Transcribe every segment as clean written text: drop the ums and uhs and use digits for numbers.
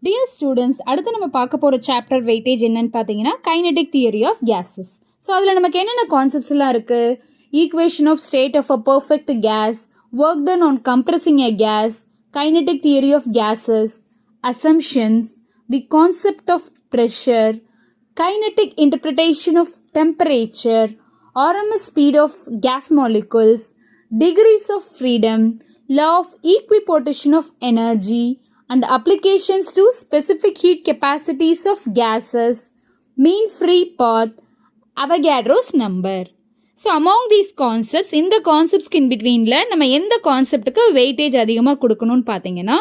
Dear students, அடுத்து நம்ம பார்க்க போகிற சாப்டர் வெயிட்டேஜ் என்னன்னு பார்த்தீங்கன்னா kinetic theory of gases. So அதில் நமக்கு என்னென்ன கான்செப்ட்ஸ் எல்லாம் இருக்குது? Equation of state of a perfect gas, work done on compressing a gas, kinetic theory of gases, assumptions, the concept of pressure, kinetic interpretation of temperature, RMS speed of gas molecules, degrees of freedom, law of equipotation of energy, and applications to specific heat capacities of gases, mean free path, Avogadro's number. So among these concepts, இந்த கான்செப்ட்ஸ்க்கு இன் பிட்வீனில் நம்ம எந்த கான்செப்டுக்கு weightage அதிகமாக கொடுக்கணும்னு பார்த்தீங்கன்னா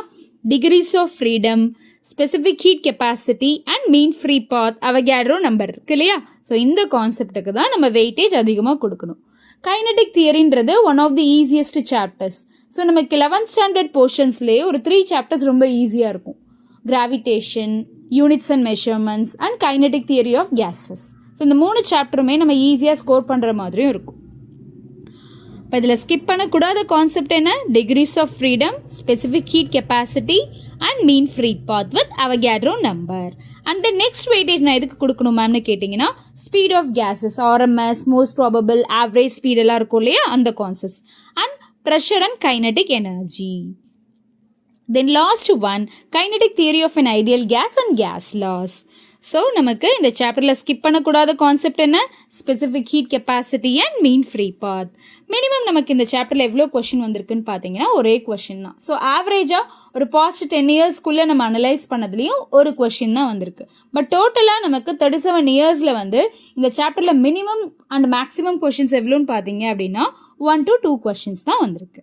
degrees of freedom, specific heat capacity and mean free path, Avogadro number இருக்கு இல்லையா? So இந்த கான்செப்டுக்கு தான் நம்ம வெயிட்டேஜ் அதிகமாக கொடுக்கணும். கைனடிக் தியரின்றது one of the easiest chapters. So நமக்கு 11th ஸ்டாண்டர்ட் போர்ஷன்ஸ்லேயே ஒரு 3 சாப்டர்ஸ் ரொம்ப ஈஸியாக இருக்கும். Gravitation, units and measurements and kinetic theory of gases. So இந்த 3 சாப்டருமே நம்ம ஈஸியாக ஸ்கோர் பண்ணுற மாதிரியும் இருக்கும். இப்போ இதில் ஸ்கிப் பண்ணக்கூடாத கான்செப்ட் என்ன? Degrees of freedom, specific heat capacity and mean free path with Avogadro number. And then next weightage நான் எதுக்கு கொடுக்கணும் மேம்னு கேட்டிங்கன்னா speed of gases, RMS, most probable, average speed எல்லாம் இருக்கும் இல்லையா, அந்த concepts. And pressure and kinetic energy. Then last one kinetic theory of an ideal gas and gas laws. So நமக்கு இந்த சாப்டரில் ஸ்கிப் பண்ணக்கூடாத கான்செப்ட் என்ன? Specific heat capacity and mean free path. Minimum நமக்கு இந்த சாப்டரில் எவ்வளோ கொஷின் வந்திருக்குன்னு பார்த்தீங்கன்னா ஒரே கொஷின் தான். ஸோ ஆவரேஜாக ஒரு பாஸ்ட் 10 இயர்ஸ்க்குள்ளே நம்ம அனலைஸ் பண்ணதுலேயும் ஒரு கொஷின் தான் வந்திருக்கு. பட் டோட்டலாக நமக்கு 37 இயர்ஸில் வந்து இந்த சாப்டரில் மினிமம் அண்ட் மேக்ஸிமம் கொஷின்ஸ் எவ்வளோன்னு பார்த்தீங்க அப்படின்னா 1 to 2 கொஷின்ஸ் தான் வந்திருக்கு.